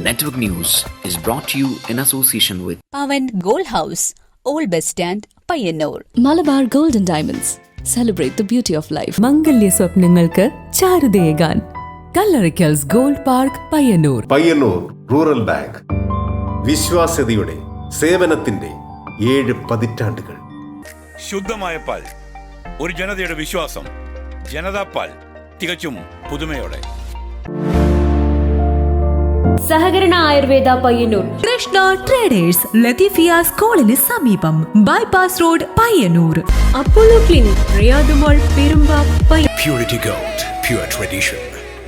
Network News is brought to you in association with Pavan Gold House, Old Bus Stand, Payyanur. Malabar Gold and Diamonds. Celebrate the beauty of life. മംഗല്യ സ്വപ്നങ്ങൾക്ക് ചാരുതയേകാൻ Kallarickals gold park Payyanur. Payyanur rural bank വിശ്വാസ്യതയുടെ സേവനത്തിന്റെ 7 പതിറ്റാണ്ടുകൾ. ശുദ്ധമായ പാൽ, ഒരു ജനതയുടെ വിശ്വാസം. ജനതാ പാൽ, തികച്ചും പുതുമയോടെ. സഹകരണ ആയുർവേദ പയ്യന്നൂർ. കൃഷ്ണ ട്രേഡേഴ്സ്, ലത്തീഫിയ സ്കൂളിന് സമീപം, bypass road Payyanur. Apollo clinic, Riyadh mall, Perumba. Purity Gold, pure tradition.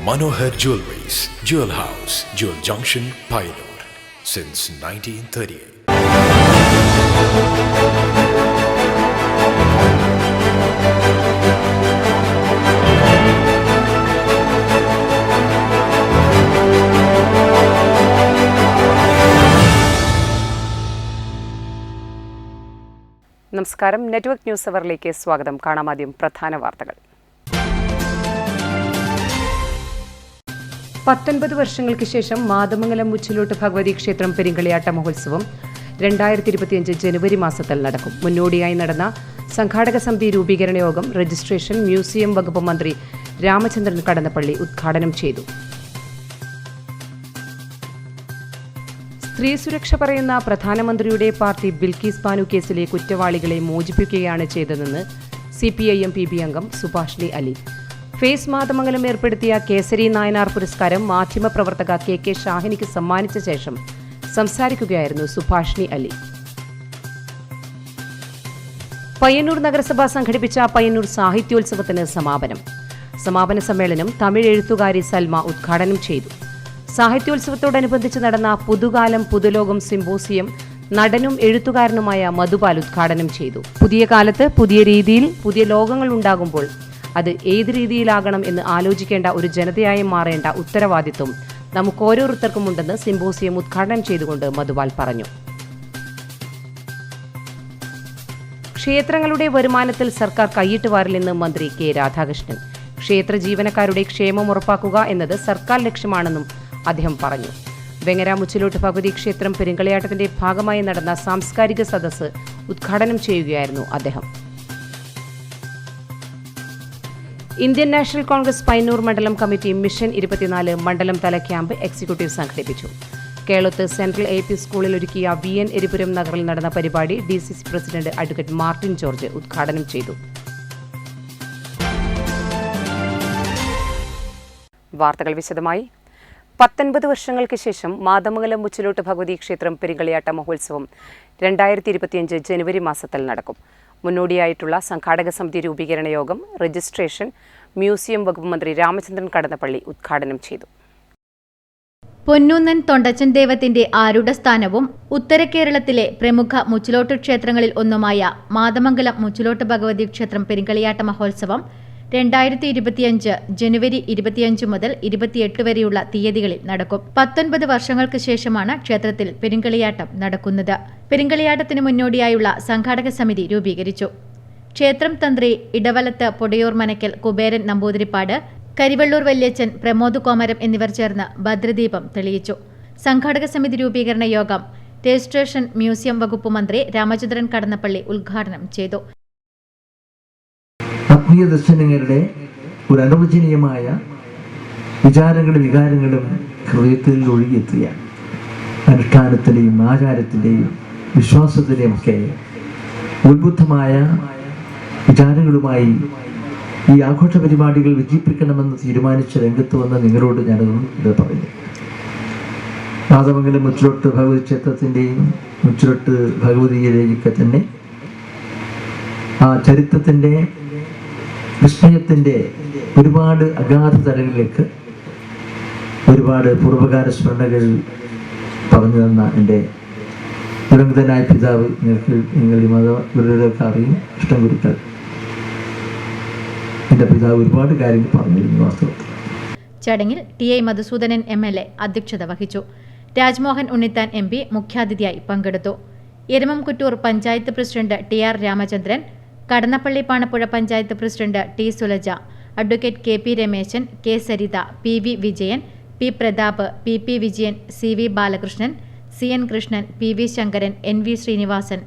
Manohar Jewelries, Jewel House, Jewel Junction, Payyanur, since 1938. നമസ്കാരം. നെറ്റ്വർക്ക് ന്യൂസ് അവറിലേക്ക് സ്വാഗതം. കാണാം ആദ്യം പ്രധാന വാർത്തകൾ. 19 വർഷങ്ങൾക്ക് ശേഷം മാതമംഗലം മുച്ചിലോട്ട് ഭഗവതി ക്ഷേത്രം പെരിങ്കളിയാട്ട മഹോത്സവം 2025 ജനുവരി മാസത്തിൽ നടക്കും. മുന്നോടിയായി നടന്ന സംഘാടക സമിതി രൂപീകരണ യോഗം രജിസ്ട്രേഷൻ മ്യൂസിയം വകുപ്പ് മന്ത്രി രാമചന്ദ്രൻ കടന്നപ്പള്ളി ഉദ്ഘാടനം ചെയ്തു. സ്ത്രീ സുരക്ഷ പറയുന്ന പ്രധാനമന്ത്രിയുടെ പാർട്ടി ബിൽക്കീസ് ബാനു കേസിലെ കുറ്റവാളികളെ മോചിപ്പിക്കുകയാണ് ചെയ്തതെന്ന് CPIM PB അംഗം സുഭാഷിണി അലി. ഫേസ് മാതമംഗലം ഏർപ്പെടുത്തിയ കേസരി നായനാർ പുരസ്കാരം മാധ്യമപ്രവർത്തക KK ഷാഹിനിക്ക് സമ്മാനിച്ച ശേഷം സംസാരിക്കുകയായിരുന്നു സുഭാഷിണി അലി. പയ്യന്നൂർ നഗരസഭ സംഘടിപ്പിച്ച പയ്യന്നൂർ സാഹിത്യോത്സവത്തിന് സമാപന സമ്മേളനം തമിഴ് എഴുത്തുകാരി സൽമ ഉദ്ഘാടനം ചെയ്തു. സാഹിത്യോത്സവത്തോടനുബന്ധിച്ച് നടന്ന പുതുകാലം പുതുലോകം സിംബോസിയം നടനും എഴുത്തുകാരനുമായ മധുപാൽ ഉദ്ഘാടനം ചെയ്തു. പുതിയ കാലത്ത് പുതിയ രീതിയിൽ പുതിയ ലോകങ്ങൾ ഉണ്ടാകുമ്പോൾ അത് ഏത് രീതിയിലാകണം എന്ന് ആലോചിക്കേണ്ട ഒരു ജനതയായി മാറേണ്ട ഉത്തരവാദിത്വം നമുക്ക് ഓരോരുത്തർക്കും ഉണ്ടെന്ന് സിംബോസിയം ഉദ്ഘാടനം ചെയ്തുകൊണ്ട് മധുപാൽ പറഞ്ഞു. ക്ഷേത്രങ്ങളുടെ വരുമാനത്തിൽ സർക്കാർ കൈയിട്ട് വാരില്ലെന്ന് മന്ത്രി K രാധാകൃഷ്ണൻ. ക്ഷേത്ര ജീവനക്കാരുടെ ക്ഷേമം ഉറപ്പാക്കുക എന്നത് സർക്കാർ ലക്ഷ്യമാണെന്നും അദ്ദേഹം പറഞ്ഞു. വെങ്ങര മുച്ചിലോട്ട് ഭഗവതി ക്ഷേത്രം പെരിങ്കളിയാട്ടത്തിന്റെ ഭാഗമായി നടന്ന സാംസ്കാരിക സദസ്സ് ഉദ്ഘാടനം ചെയ്യുകയായിരുന്നു അദ്ദേഹം. ഇന്ത്യൻ നാഷണൽ കോൺഗ്രസ് പയ്യന്നൂർ മണ്ഡലം കമ്മിറ്റി മിഷൻ 24 മണ്ഡലം തല ക്യാമ്പ് എക്സിക്യൂട്ടീവ് സംഘടിപ്പിച്ചു. കേളത്ത് സെൻട്രൽ AP സ്കൂളിൽ ഒരുക്കിയ VN എരിപുരം നഗറിൽ നടന്ന പരിപാടി DCC president advocate Martin George ഉദ്ഘാടനം ചെയ്തു. വാർത്തകൾ വിശദമായി. 19 വർഷങ്ങൾക്ക് ശേഷം മാതമംഗലം മുച്ചിലോട്ട് ഭഗവതി ക്ഷേത്രം പെരിങ്കളിയാട്ട മഹോത്സവം 2025 ജനുവരി മാസത്തിൽ നടക്കും. മുന്നോടിയായിട്ടുള്ള സംഘാടക സമിതി രൂപീകരണ യോഗം രജിസ്ട്രേഷൻ മ്യൂസിയം വകുപ്പ് മന്ത്രി രാമചന്ദ്രൻ കടന്നപ്പള്ളി ഉദ്ഘാടനം ചെയ്തു. പൊന്നൂന്നൻ തൊണ്ടച്ചൻ ദേവത്തിന്റെ ആരൂഢസ്ഥാനവും ഉത്തര കേരളത്തിലെ പ്രമുഖ മുച്ചിലോട്ട് ക്ഷേത്രങ്ങളിൽ ഒന്നുമായ മാതമംഗലം മുച്ചിലോട്ട് ഭഗവതി ക്ഷേത്രം പെരിങ്കളിയാട്ട മഹോത്സവം 2025 ജനുവരി 25 മുതൽ 28 വരെയുള്ള തീയതികളിൽ നടക്കും. 19 വർഷങ്ങൾക്ക് ശേഷമാണ് ക്ഷേത്രത്തിൽ പെരിങ്കളിയാട്ടം നടക്കുന്നത്. പെരിങ്കളിയാട്ടത്തിന് മുന്നോടിയായുള്ള സംഘാടക സമിതി രൂപീകരിച്ചു. ക്ഷേത്രം തന്ത്രി ഇടവലത്ത് പൊടിയൂർ മനക്കൽ കുബേരൻ നമ്പൂതിരിപ്പാട്, കരിവള്ളൂർ വല്യച്ചൻ, പ്രമോദ് കോമരം എന്നിവർ ചേർന്ന് ഭദ്രദീപം തെളിയിച്ചു. സംഘാടക സമിതി രൂപീകരണ യോഗം രജിസ്ട്രേഷൻ മ്യൂസിയം വകുപ്പ് മന്ത്രി രാമചന്ദ്രൻ കടന്നപ്പള്ളി ഉദ്ഘാടനം ചെയ്തു. ആത്മീയ ദർശനങ്ങളുടെ ഒരു അനിർവചനീയമായ വിചാരങ്ങളും വികാരങ്ങളും ഹൃദയത്തിൽ ഒഴുകിയെത്തുകയാണ്. അനുഷ്ഠാനത്തിൻ്റെയും ആചാരത്തിൻ്റെയും വിശ്വാസത്തിൻ്റെയും ഒക്കെ ഉത്ബുദ്ധമായ വിചാരങ്ങളുമായി ഈ ആഘോഷ പരിപാടികൾ വിജയിപ്പിക്കണമെന്ന് തീരുമാനിച്ച രംഗത്ത് വന്ന നിങ്ങളോട് ഞാനത് ഇത് പറയുന്നു. മാതമംഗലം മുച്ചിലോട്ട് ഭഗവതി ക്ഷേത്രത്തിൻ്റെയും മുച്ചിലോട്ട് ഭഗവതിയിലേക്ക് തന്നെ ആ ചരിത്രത്തിൻ്റെ വിസ്മയത്തിൻ്റെ ഒരുപാട് അഗാധ തലങ്ങളിലേക്ക് ഒരുപാട് പൂർവകാല സ്മരണകൾ പറഞ്ഞു തന്ന എൻ്റെ ദിവംഗതനായ പിതാവ്, നിങ്ങൾ ഈ മതഗുരുക്കൾക്ക് അറിയും, ഇഷ്ടം ഗുരുക്കൾ, എൻ്റെ പിതാവ് ഒരുപാട് കാര്യങ്ങൾ പറഞ്ഞിരുന്നു. വാസ്തവത്തിൽ ചടങ്ങിൽ TI മധുസൂദനൻ MLA അധ്യക്ഷത വഹിച്ചു. രാജ്മോഹൻ ഉണ്ണിത്താൻ MP മുഖ്യാതിഥിയായി പങ്കെടുത്തു. Eramamkuttur panchayat president TR Ramachandran, Kadannappalli Panappuzha panchayat president T Sulaja, advocate KP Rameshan, K Saritha, PV Vijayan, P Prathap, P Vijayan, CV Balakrishnan, CN Krishnan, PV Sankaran, NV Srinivasan,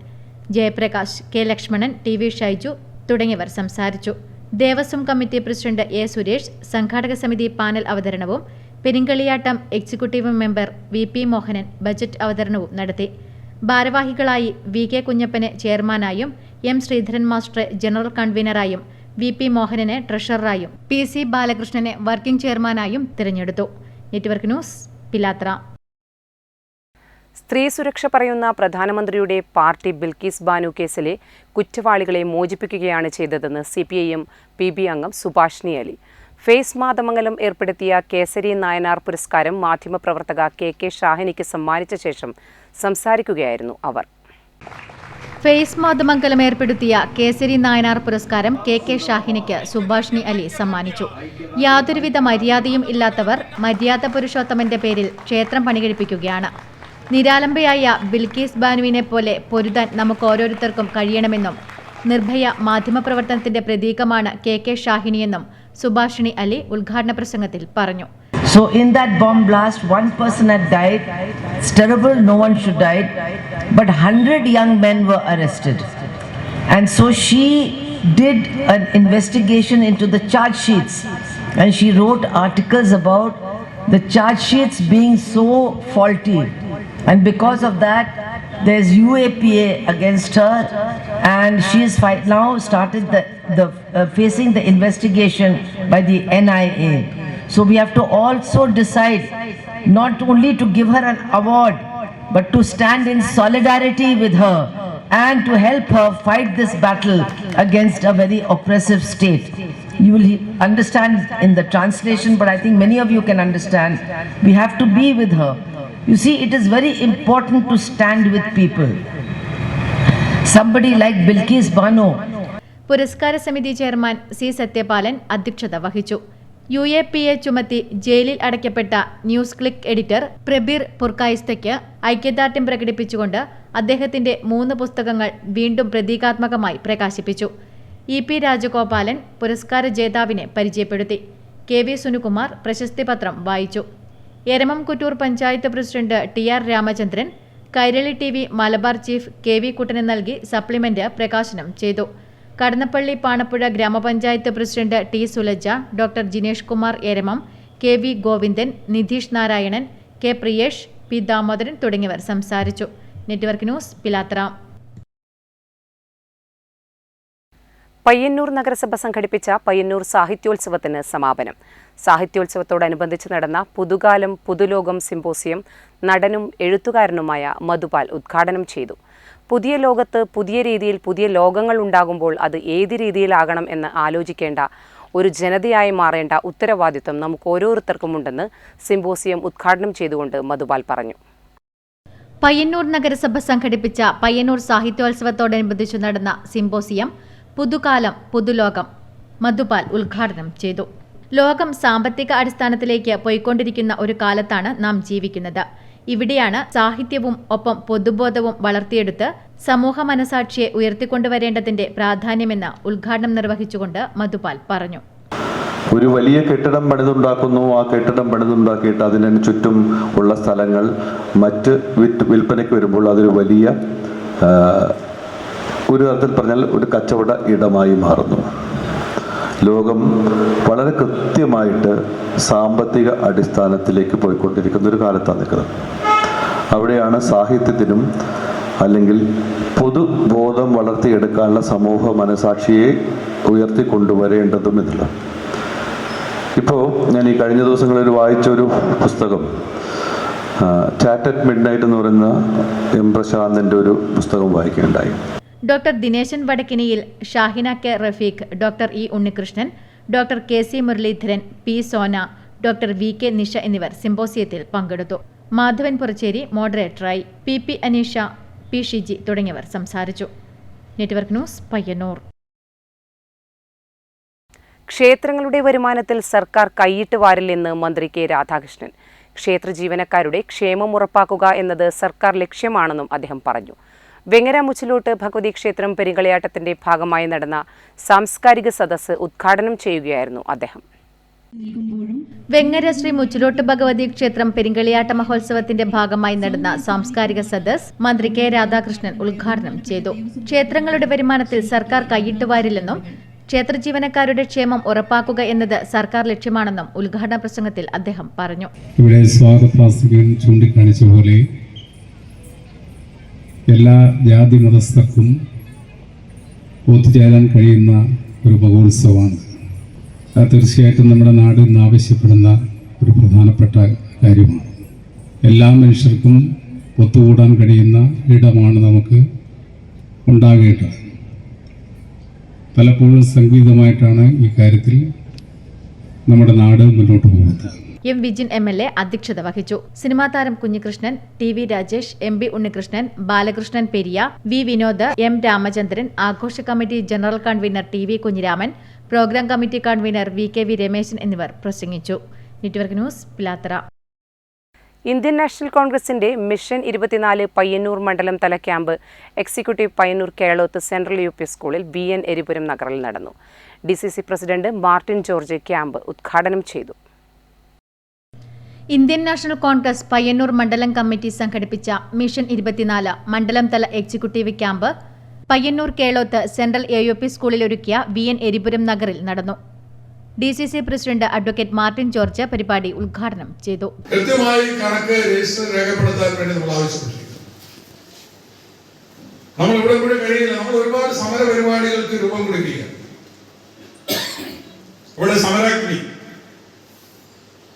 Jayaprakash, K Lakshmanan, TV Shaiju തുടങ്ങിയവർ സംസാരിച്ചു. Devaswom committee president A Suresh സംഘാടക സമിതി പാനൽ അവതരണവും Perinkaliyattam executive member VP Mohanan budget അവതരണവും നടത്തി. ഭാരവാഹികളായി VK കുഞ്ഞപ്പനെ ചെയർമാനായും M ശ്രീധരൻ മാസ്റ്റർ ജനറൽ കൺവീനറായും VP മോഹനനെ ട്രഷററായും PC ബാലകൃഷ്ണനെ വർക്കിംഗ് ചെയർമാനായും തിരഞ്ഞെടുത്തു. Network news, Pilathara. സ്ത്രീ സുരക്ഷ പറയുന്ന പ്രധാനമന്ത്രിയുടെ പാർട്ടി ബിൽക്കീസ് ബാനു കേസിലെ കുറ്റവാളികളെ മോചിപ്പിക്കുകയാണ് ചെയ്തതെന്ന് CPIM PB അംഗം സുഭാഷിണി അലി. ഫേസ് മാതമംഗലം ഏർപ്പെടുത്തിയ കേസരി നായനാർ പുരസ്കാരം മാധ്യമപ്രവർത്തക KK ഷാഹിനിക്ക് സമ്മാനിച്ച ശേഷം സംസാരിക്കുകയായിരുന്നു അവർ. ഫേസ് മാതമംഗലം ഏർപ്പെടുത്തിയ കേസരി നായനാർ പുരസ്കാരം KK ഷാഹിനിക്ക് സുഭാഷിണി അലി സമ്മാനിച്ചു. യാതൊരുവിധ മര്യാദയും ഇല്ലാത്തവർ മര്യാദ പുരുഷോത്തമന്റെ പേരിൽ ക്ഷേത്രം പണികഴിപ്പിക്കുകയാണ്. നിരാലംബയായ ബിൽക്കീസ് ബാനുവിനെ പോലെ പൊരുതാൻ നമുക്ക് ഓരോരുത്തർക്കും കഴിയണമെന്നും നിർഭയ മാധ്യമപ്രവർത്തനത്തിന്റെ പ്രതീകമാണ് KK ഷാഹിനിയെന്നും സുഭാഷിണി അലി ഉദ്ഘാടന പ്രസംഗത്തിൽ പറഞ്ഞു. So in that bomb blast, one person had died. It's terrible, no one should die. But 100 young men were arrested. And so she did an investigation into the charge sheets. And she wrote articles about the charge sheets being so faulty. And because of that, there's UAPA against her. And she is now started facing the investigation by the NIA. So we have to also decide not only to give her an award, but to stand in solidarity with her and to help her fight this battle against a very oppressive state. You will understand in the translation, but I think many of you can understand. We have to be with her. You see, it is very important to stand with people. Somebody like Bilkis Bano. പുരസ്കാര സമിതി chairman C Sathyapalan അധ്യക്ഷത വഹിച്ചു. UAPA ചുമത്തി ജയിലിൽ അടയ്ക്കപ്പെട്ട news click editor Prabir പുർക്കായിസ്തയ്ക്ക് ഐക്യദാർഢ്യം പ്രകടിപ്പിച്ചുകൊണ്ട് അദ്ദേഹത്തിന്റെ 3 പുസ്തകങ്ങൾ വീണ്ടും പ്രതീകാത്മകമായി പ്രകാശിപ്പിച്ചു. EP രാജഗോപാലൻ പുരസ്കാര ജേതാവിനെ പരിചയപ്പെടുത്തി. KV സുനുകുമാർ പ്രശസ്തിപത്രം വായിച്ചു. Eramam Kuttoor panchayat president TR Ramachandran Kairali TV Malabar chief KV കുട്ടന് നൽകി സപ്ലിമെന്റ് പ്രകാശനം ചെയ്തു. Kadannappally Panappuzha grama panchayat president T Sulaja, doctor Jinesh Kumar Eramam, KV Govindan, Nidheesh Narayanan, K Priyesh, P Damodaran തുടങ്ങിയവർ സംസാരിച്ചു. നെറ്റ്വർക്ക് ന്യൂസ്, പിലാത്ര. പയ്യന്നൂർ നഗരസഭ സംഘടിപ്പിച്ച പയ്യന്നൂർ സാഹിത്യോത്സവത്തിന് സമാപനം. സാഹിത്യോത്സവത്തോടനുബന്ധിച്ച് നടന്ന പുതുകാലം പുതുലോകം സിംപോസിയം നടനും എഴുത്തുകാരനുമായ മധുപാൽ ഉദ്ഘാടനം ചെയ്തു. പുതിയ ലോകത്ത് പുതിയ രീതിയിൽ പുതിയ ലോകങ്ങൾ ഉണ്ടാകുമ്പോൾ അത് ഏത് രീതിയിലാകണം എന്ന് ആലോചിക്കേണ്ട ഒരു ജനതയായി മാറേണ്ട ഉത്തരവാദിത്വം നമുക്ക് ഓരോരുത്തർക്കുമുണ്ടെന്ന് സിംപോസിയം ഉദ്ഘാടനം ചെയ്തുകൊണ്ട് മധുപാൽ പറഞ്ഞു. പയ്യന്നൂർ നഗരസഭ സംഘടിപ്പിച്ച പയ്യന്നൂർ സാഹിത്യോത്സവത്തോടനുബന്ധിച്ച് നടന്ന സിംപോസിയം പുതുകാലം പുതുലോകം മധുപാൽ ഉദ്ഘാടനം ചെയ്തു. ലോകം സാമ്പത്തിക അടിസ്ഥാനത്തിലേക്ക് പോയിക്കൊണ്ടിരിക്കുന്ന ഒരു കാലത്താണ് നാം ജീവിക്കുന്നത്. ഇവിടെയാണ് സാഹിത്യവും ഒപ്പം പൊതുബോധവും വളർത്തിയെടുത്ത് സമൂഹ മനസാക്ഷിയെ ഉയർത്തിക്കൊണ്ടുവരേണ്ടതിന്റെ പ്രാധാന്യമെന്ന് ഉദ്ഘാടനം നിർവഹിച്ചുകൊണ്ട് മധുപാൽ പറഞ്ഞു. ഒരു വലിയ കെട്ടിടം പണിതുണ്ടാക്കുന്നു. ആ കെട്ടിടം പണിതുണ്ടാക്കിയിട്ട് അതിന് ചുറ്റും ഉള്ള സ്ഥലങ്ങൾ മറ്റ് വിൽപ്പനയ്ക്ക് വരുമ്പോൾ അതൊരു വലിയ ഒരു തരത്തിൽ പറഞ്ഞാൽ ഒരു കച്ചവട ഇടമായി മാറുന്നു. ലോകം വളരെ കൃത്യമായിട്ട് സാമ്പത്തിക അടിസ്ഥാനത്തിലേക്ക് പോയിക്കൊണ്ടിരിക്കുന്ന ഒരു കാലത്താണ് നിൽക്കുന്നത്. അവിടെയാണ് സാഹിത്യത്തിനും അല്ലെങ്കിൽ പൊതുബോധം വളർത്തിയെടുക്കാനുള്ള സമൂഹ മനസാക്ഷിയെ ഉയർത്തിക്കൊണ്ടുവരേണ്ടതും എന്നുള്ളത്. ഇപ്പോൾ ഞാൻ ഈ കഴിഞ്ഞ ദിവസങ്ങളിൽ വായിച്ചൊരു പുസ്തകം ചാറ്റ് അറ്റ് മിഡ്നൈറ്റ് എന്ന് പറയുന്ന M പ്രശാന്തിൻ്റെ ഒരു പുസ്തകം വായിക്കുകയുണ്ടായി. ഡോക്ടർ ദിനേശൻ വടക്കിനിയിൽ, Shahina K Rafeeq, doctor E Unnikrishnan, doctor KC Muraleedharan, P Sona, doctor VK Nisha എന്നിവർ സിംപോസിയത്തിൽ പങ്കെടുത്തു. മാധവൻ പുറച്ചേരി മോഡറേറ്ററായി. PP അനീഷ, P ഷിജി തുടങ്ങിയവർ സംസാരിച്ചു. Network news, Payyanur. ക്ഷേത്രങ്ങളുടെ വരുമാനത്തിൽ സർക്കാർ കൈയിട്ട് വാരില്ലെന്ന് മന്ത്രി K രാധാകൃഷ്ണൻ. ക്ഷേത്ര ജീവനക്കാരുടെ ക്ഷേമം ഉറപ്പാക്കുക എന്നത് സർക്കാർ ലക്ഷ്യമാണെന്നും അദ്ദേഹം പറഞ്ഞു. വെങ്ങര മുച്ചിലോട്ട് ഭഗവതി ക്ഷേത്രം പെരിങ്കളിയാട്ടത്തിന്റെ ഭാഗമായി നടന്ന സാംസ്കാരിക സദസ്സ് ഉദ്ഘാടനം ചെയ്യുകയായിരുന്നു അദ്ദേഹം. വെങ്ങര ശ്രീ മുച്ചിലോട്ട് ഭഗവതി ക്ഷേത്രം പെരിങ്കളിയാട്ട മഹോത്സവത്തിന്റെ ഭാഗമായി നടന്ന സാംസ്കാരിക സദസ് മന്ത്രി കെ രാധാകൃഷ്ണൻ ഉദ്ഘാടനം ചെയ്തു. ക്ഷേത്രങ്ങളുടെ വരുമാനത്തിൽ സർക്കാർ കൈയിട്ട് വാരില്ലെന്നും ക്ഷേത്ര ജീവനക്കാരുടെ ക്ഷേമം ഉറപ്പാക്കുക എന്നത് സർക്കാർ ലക്ഷ്യമാണെന്നും ഉദ്ഘാടന പ്രസംഗത്തിൽ അദ്ദേഹം പറഞ്ഞു. ഇവിടെ സ്വാഗതപ്രാസംഗികൻ ചൂണ്ടിക്കാണിച്ച പോലെ എല്ലാ ജാതി മതസ്ഥർക്കും ഒത്തുചേരാൻ കഴിയുന്ന ഒരു മഹോത്സവമാണ്. അത് തീർച്ചയായിട്ടും നമ്മുടെ നാട് ഇന്ന് ആവശ്യപ്പെടുന്ന ഒരു പ്രധാനപ്പെട്ട കാര്യമാണ്. എല്ലാ മനുഷ്യർക്കും ഒത്തുകൂടാൻ കഴിയുന്ന ഇടമാണ് നമുക്ക് ഉണ്ടാകേണ്ടത്. പലപ്പോഴും സംഗീതമായിട്ടാണ് ഈ കാര്യത്തിൽ നമ്മുടെ നാട് മുന്നോട്ട് പോകുന്നത്. എം വിജിൻ MLA അധ്യക്ഷത വഹിച്ചു. സിനിമാ താരം Kunhikrishnan, TV Rajesh, MB Unnikrishnan, Balakrishnan Periya, V Vinod, M Ramachandran, ആഘോഷ committee general convener TV Kunhiraman, programme committee convener VKV Rameshan എന്നിവർ പ്രസംഗിച്ചു. Network news, Pilathara. Indian national കോൺഗ്രസിന്റെ മിഷൻ 24 പയ്യന്നൂർ മണ്ഡലം തല camp executive Payyanur Keloth central UP സ്കൂളിൽ BN എരിപുരം നഗറിൽ നടന്നു. DCC president Martin George camp ഉദ്ഘാടനം ചെയ്തു. ഇന്ത്യൻ നാഷണൽ കോൺഗ്രസ് പയ്യന്നൂർ മണ്ഡലം കമ്മിറ്റി സംഘടിപ്പിച്ച മിഷൻ 24 മണ്ഡലം തല executive camp Payyanur Keloth central AUP സ്കൂളിൽ ഒരുക്കിയ BN എരിപുരം നഗറിൽ നടന്നു. DCC president advocate Martin George പരിപാടി ഉദ്ഘാടനം ചെയ്തു. കൃത്യമായി കണക്ക് രജിസ്റ്റർ രേഖപ്പെടുത്താൻ വേണ്ടി നമ്മൾ ആവശ്യപ്പെട്ടിരിക്കുന്നു. നമ്മൾ ഇവിടെ കൂടെ കഴിയില്ല. നമ്മൾ ഒരുപാട് സമര പരിപാടികൾക്ക് രൂപം കൊടുക്കുക. ഇവിടെ സമരാഗ്നി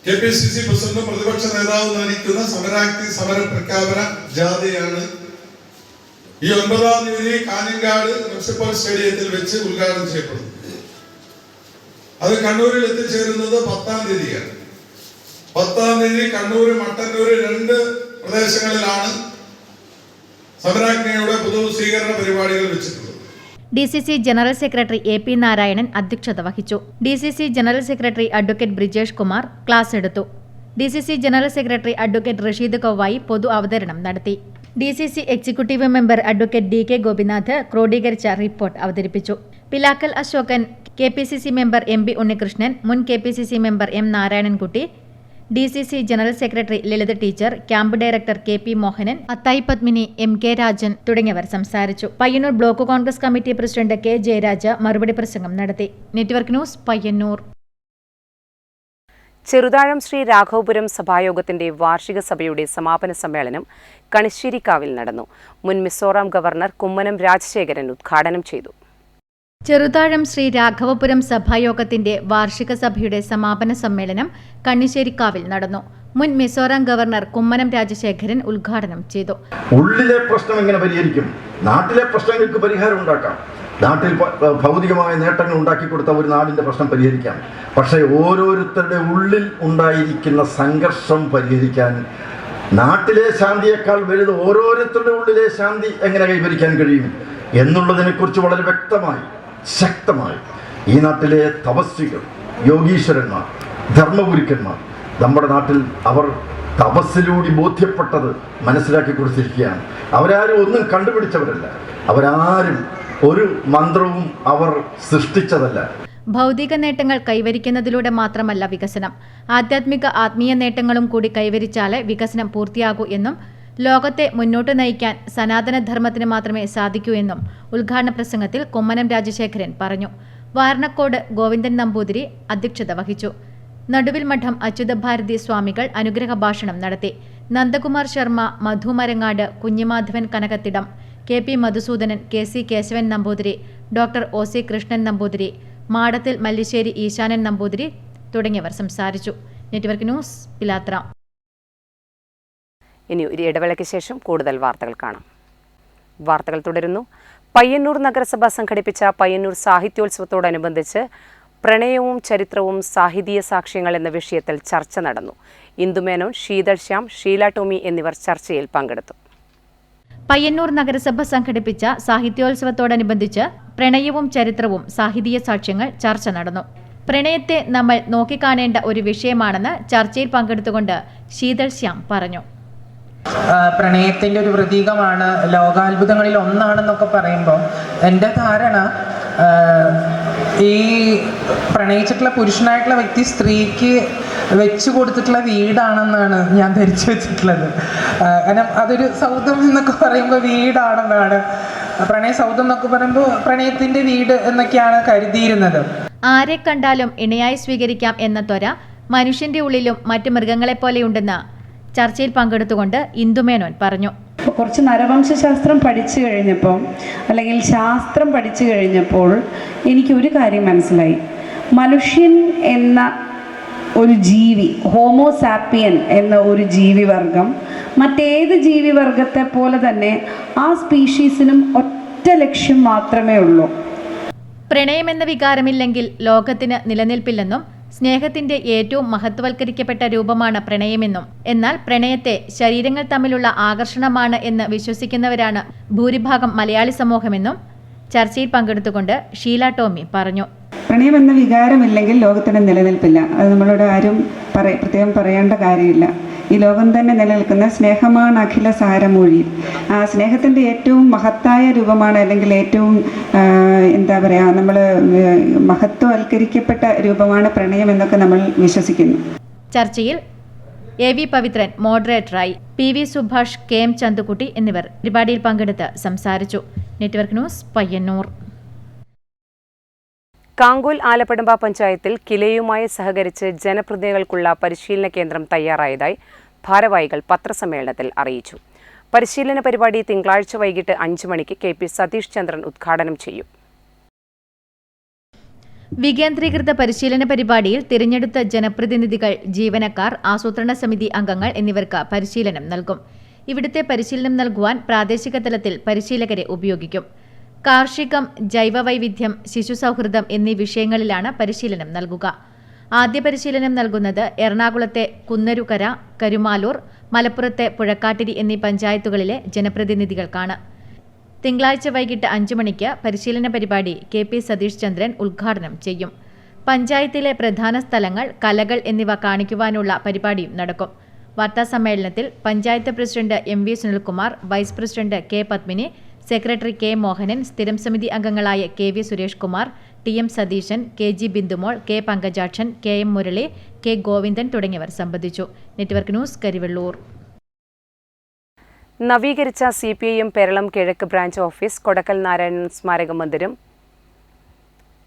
KPCC പ്രസിഡന്റും പ്രതിപക്ഷ നേതാവും നയിക്കുന്ന സമരാഗ്നി സമര പ്രഖ്യാപന ജാഥയാണ് ഈ 9-ാം തീയതി കാഞ്ഞങ്ങാട് മുനിസിപ്പൽ സ്റ്റേഡിയത്തിൽ വെച്ച് ഉദ്ഘാടനം ചെയ്യപ്പെടുന്നു. അത് കണ്ണൂരിൽ എത്തിച്ചേരുന്നത് 10-ാം തീയതിയാണ്. 10-ാം തീയതി കണ്ണൂർ, മട്ടന്നൂർ 2 പ്രദേശങ്ങളിലാണ് സമരാഗ്നിയുടെ പൊതു സ്വീകരണ പരിപാടികൾ വെച്ചിട്ടുള്ളത്. DCC general secretary AP Narayanan അധ്യക്ഷത വഹിച്ചു. DCC general secretary advocate Brijesh Kumar class എടുത്തു. DCC general secretary advocate Rasheed Kavvayi പൊതു അവതരണം നടത്തി. DCC executive member advocate DK Gopinath ക്രോഡീകരിച്ച റിപ്പോർട്ട് അവതരിപ്പിച്ചു. Pilakkal Ashokan, KPCC member MB Unnikrishnan, മുൻ KPCC member M Narayanankutty, DCC general secretary Lalitha teacher, camp director KP Mohanan, Athayi Padmini, MK Rajan തുടങ്ങിയവർ സംസാരിച്ചു. Payyanur block Congress committee president K Jayaraja മറുപടി പ്രസംഗം നടത്തി. Network news, Payyanur. ചെറുതാഴം ശ്രീ രാഘവപുരം സഭായോഗത്തിന്റെ വാർഷിക സഭയുടെ സമാപന സമ്മേളനം കണിശ്ശേരിക്കാവിൽ നടന്നു. മുൻ മിസോറാം ഗവർണർ കുമ്മനം രാജശേഖരൻ ഉദ്ഘാടനം ചെയ്തു. ചെറുതാഴം ശ്രീ രാഘവപുരം സഭായോഗത്തിന്റെ വാർഷിക സഭയുടെ സമാപന സമ്മേളനം കണ്ണിശ്ശേരിക്കാവിൽ നടന്നു. മുൻ മിസോറാം ഗവർണർ കുമ്മനം രാജശേഖരൻ ഉദ്ഘാടനം ചെയ്തു. ഉള്ളിലെ പ്രശ്നം എങ്ങനെ പരിഹരിക്കും? നാട്ടിലെ പ്രശ്നങ്ങൾക്ക് പരിഹാരം ഉണ്ടാക്കാം. നാട്ടിൽ ഭൗതികമായ നേട്ടങ്ങൾ ഉണ്ടാക്കി കൊടുത്ത ഒരു നാടിൻ്റെ പ്രശ്നം പരിഹരിക്കാം. പക്ഷേ ഓരോരുത്തരുടെ ഉള്ളിൽ ഉണ്ടായിരിക്കുന്ന സംഘർഷം പരിഹരിക്കാൻ നാട്ടിലെ ശാന്തിയേക്കാൾ വലുത് ഓരോരുത്തരുടെ ഉള്ളിലെ ശാന്തി എങ്ങനെ കൈവരിക്കാൻ കഴിയും എന്നുള്ളതിനെക്കുറിച്ച് വളരെ വ്യക്തമായി, ശക്തമായി ഈ നാട്ടിലെ തപസ്വികൾ, യോഗീശ്വരന്മാർ, ധർമ്മഗുരുക്കന്മാർ നമ്മുടെ നാട്ടിൽ അവർ തപസ്സിലൂടെ ബോധ്യപ്പെട്ടത് മനസ്സിലാക്കി കൊടുത്തിരിക്കുകയാണ്. അവരാരും ഒന്നും കണ്ടുപിടിച്ചവരല്ല. അവരാരും ഒരു മന്ത്രവും അവർ സൃഷ്ടിച്ചതല്ല. ഭൗതിക നേട്ടങ്ങൾ കൈവരിക്കുന്നതിലൂടെ മാത്രമല്ല വികസനം, ആധ്യാത്മിക ആത്മീയ നേട്ടങ്ങളും കൂടി കൈവരിച്ചാലേ വികസനം പൂർത്തിയാകൂ എന്നും ലോകത്തെ മുന്നോട്ട് നയിക്കാൻ സനാതനധർമ്മത്തിന് മാത്രമേ സാധിക്കൂ എന്നും ഉദ്ഘാടന പ്രസംഗത്തിൽ കുമ്മനം രാജശേഖരൻ പറഞ്ഞു. വാരണക്കോട് ഗോവിന്ദൻ നമ്പൂതിരി അധ്യക്ഷത വഹിച്ചു. നടുവിൽ മഠം അച്യുതഭാരതി സ്വാമികൾ അനുഗ്രഹ ഭാഷണം നടത്തി. Nandakumar Sharma, Madhu Marangad, Kunhimadhavan Kanakathidam, KP Madhusoodanan, KC Keshavan Namboothiri, doctor OC Krishnan Namboothiri, മാടത്തിൽ മല്ലിശ്ശേരി ഈശാനൻ നമ്പൂതിരി തുടങ്ങിയവർ സംസാരിച്ചു. Network news, Pilathara. ഇനി ഒരു ഇടവേളയ്ക്ക് ശേഷം കൂടുതൽ വാർത്തകൾ കാണാം. വാർത്തകൾ തുടരുന്നു. പയ്യന്നൂർ നഗരസഭ സംഘടിപ്പിച്ച പയ്യന്നൂർ സാഹിത്യോത്സവത്തോടനുബന്ധിച്ച് പ്രണയവും ചരിത്രവും സാഹിതീയ സാക്ഷ്യങ്ങൾ എന്ന വിഷയത്തിൽ ചർച്ച നടന്നു. ഇന്ദുമേനോൻ, ശീതൾ ശ്യാം, ഷീല ടോമി എന്നിവർ ചർച്ചയിൽ പങ്കെടുത്തു. പയ്യന്നൂർ നഗരസഭ സംഘടിപ്പിച്ച സാഹിത്യോത്സവത്തോടനുബന്ധിച്ച് പ്രണയവും ചരിത്രവും സാഹിതീയ സാക്ഷ്യങ്ങൾ ചർച്ച നടന്നു. പ്രണയത്തെ നമ്മൾ നോക്കിക്കാണേണ്ട ഒരു വിഷയമാണെന്ന് ചർച്ചയിൽ പങ്കെടുത്തുകൊണ്ട് ശീതൾ ശ്യാം പറഞ്ഞു. പ്രണയത്തിൻ്റെ ഒരു പ്രതീകമാണ്, ലോകാത്ഭുതങ്ങളിൽ ഒന്നാണെന്നൊക്കെ പറയുമ്പോൾ എൻ്റെ ധാരണ ഈ പ്രണയിച്ചിട്ടുള്ള പുരുഷനായിട്ടുള്ള വ്യക്തി സ്ത്രീക്ക് വെച്ചു കൊടുത്തിട്ടുള്ള വീടാണെന്നാണ് ഞാൻ ധരിച്ചു വെച്ചിട്ടുള്ളത്. കാരണം അതൊരു സൗധം എന്നൊക്കെ പറയുമ്പോൾ വീടാണെന്നാണ്, പ്രണയ സൗധം എന്നൊക്കെ പറയുമ്പോൾ പ്രണയത്തിന്റെ വീട് എന്നൊക്കെയാണ് കരുതിയിരുന്നത്. ആരെ കണ്ടാലും ഇണയായി സ്വീകരിക്കാം എന്ന ത്വര മനുഷ്യന്റെ ഉള്ളിലും മറ്റു മൃഗങ്ങളെപ്പോലെയുണ്ടെന്ന് ചർച്ചയിൽ പങ്കെടുത്തുകൊണ്ട് ഇന്ദുമേനോൻ പറഞ്ഞു. കുറച്ച് നരവംശാസ്ത്രം പഠിച്ചു കഴിഞ്ഞപ്പോൾ, അല്ലെങ്കിൽ ശാസ്ത്രം പഠിച്ചു കഴിഞ്ഞപ്പോൾ എനിക്കൊരു കാര്യം മനസ്സിലായി. മനുഷ്യൻ എന്ന ഒരു ജീവി, ഹോമോസാപ്പിയൻ എന്ന ഒരു ജീവിവർഗം മറ്റേത് ജീവിവർഗത്തെ പോലെ തന്നെ ആ സ്പീഷീസിനും ഒറ്റ ലക്ഷ്യം മാത്രമേ ഉള്ളൂ. പ്രണയമെന്ന വികാരമില്ലെങ്കിൽ ലോകത്തിന് നിലനിൽപ്പില്ലെന്നും സ്നേഹത്തിന്റെ ഏറ്റവും മഹത്വവൽക്കരിക്കപ്പെട്ട രൂപമാണ് പ്രണയമെന്നും, എന്നാൽ പ്രണയത്തെ ശരീരങ്ങൾ തമ്മിലുള്ള ആകർഷണമാണ് എന്ന് വിശ്വസിക്കുന്നവരാണ് ഭൂരിഭാഗം മലയാളി സമൂഹമെന്നും ചർച്ചയിൽ പങ്കെടുത്തുകൊണ്ട് ഷീല ടോമി പറഞ്ഞു. പ്രണയം എന്ന വികാരമില്ലെങ്കിൽ ലോകത്തിന് നിലനിൽപ്പില്ല. അത് നമ്മളോട് ആരും പ്രത്യേകം പറയേണ്ട കാര്യമില്ല. ഈ ലോകം തന്നെ നിലനിൽക്കുന്ന സ്നേഹമാണ് അഖില സാരമൊഴി. ആ സ്നേഹത്തിൻ്റെ ഏറ്റവും മഹത്തായ രൂപമാണ്, അല്ലെങ്കിൽ ഏറ്റവും എന്താ പറയുക, നമ്മൾ മഹത്വവൽക്കരിക്കപ്പെട്ട രൂപമാണ് പ്രണയം എന്നൊക്കെ നമ്മൾ വിശ്വസിക്കുന്നു. ചർച്ചയിൽ AV Pavithran മോഡറേറ്ററായി, PV Subhash, KM Chandukutty എന്നിവർ പരിപാടിയിൽ പങ്കെടുത്ത് സംസാരിച്ചു. Network news, Payyanur. കാങ്കോൽ ആലപ്പടമ്പ പഞ്ചായത്തിൽ കിലയുമായി സഹകരിച്ച് ജനപ്രതിനിധികൾക്കുള്ള പരിശീലന കേന്ദ്രം തയ്യാറായതായി ഭാരവാഹികൾ പത്രസമ്മേളനത്തിൽ അറിയിച്ചു. പരിശീലന പരിപാടി തിങ്കളാഴ്ച വൈകിട്ട് 5 മണിക്ക് KP സതീഷ് ചന്ദ്രൻ ഉദ്ഘാടനം ചെയ്യും. വികേന്ദ്രീകൃത പരിശീലന പരിപാടിയിൽ തിരഞ്ഞെടുത്ത ജനപ്രതിനിധികൾ, ജീവനക്കാർ, ആസൂത്രണ സമിതി അംഗങ്ങൾ എന്നിവർക്ക് പരിശീലനം നൽകും. ഇവിടുത്തെ പരിശീലനം നൽകുവാൻ പ്രാദേശിക തലത്തിൽ പരിശീലകരെ ഉപയോഗിക്കും. കാർഷികം, ജൈവവൈവിധ്യം, ശിശു സൗഹൃദം എന്നീ വിഷയങ്ങളിലാണ് പരിശീലനം നൽകുക. ആദ്യ പരിശീലനം നൽകുന്നത് എറണാകുളത്തെ കുന്നരുകര, കരുമാലൂർ, മലപ്പുറത്തെ പുഴക്കാട്ടിരി എന്നീ പഞ്ചായത്തുകളിലെ ജനപ്രതിനിധികൾക്കാണ്. തിങ്കളാഴ്ച വൈകിട്ട് 5 മണിക്ക് പരിശീലന പരിപാടി KP സതീഷ് ചന്ദ്രൻ ഉദ്ഘാടനം ചെയ്യും. പഞ്ചായത്തിലെ പ്രധാന സ്ഥലങ്ങൾ, കലകൾ എന്നിവ കാണിക്കുവാനുള്ള പരിപാടിയും നടക്കും. വാർത്താസമ്മേളനത്തിൽ panchayat president MV Sunilkumar, vice president K Padmini, secretary K Mohanan, സ്ഥിരം സമിതി അംഗങ്ങളായ KV Suresh Kumar, TM Satheesan, KG Bindumol, K Pankajakshan, KM Murali, K Govindan തുടങ്ങിയവർ സംബന്ധിച്ചു. Network news, Karivellur. നവീകരിച്ച CPIM പേരളം കിഴക്ക് ബ്രാഞ്ച് ഓഫീസ് കൊടക്കൽ നാരായണൻ സ്മാരക മന്ദിരം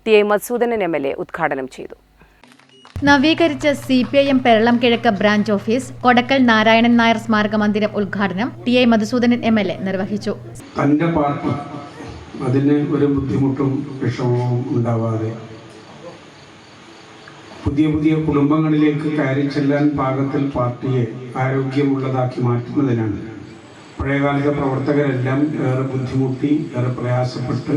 TI മധുസൂദനൻ MLA ഉദ്ഘാടനം ചെയ്തു. നവീകരിച്ച CPIM പേരളം കിഴക്ക് ബ്രാഞ്ച് ഓഫീസ് കൊടക്കൽ നാരായണൻ നായർ സ്മാരക മന്ദിരം ഉദ്ഘാടനം TI മധുസൂദനൻ MLA നിർവഹിച്ചു. തന്റെ പാർട്ടി അതിന് ഒരു ബുദ്ധിമുട്ടും വിഷമവും ഉണ്ടാവാതെ പുതിയ പുതിയ കുടുംബങ്ങളിലേക്ക് കയറി ചെല്ലാൻ പാകത്തിൽ പാർട്ടിയെ ആരോഗ്യമുള്ളതാക്കി മാറ്റുന്നതിനാണ് പഴയകാലത്തെ പ്രവർത്തകരെല്ലാം ഏറെ ബുദ്ധിമുട്ടി, ഏറെ പ്രയാസപ്പെട്ട്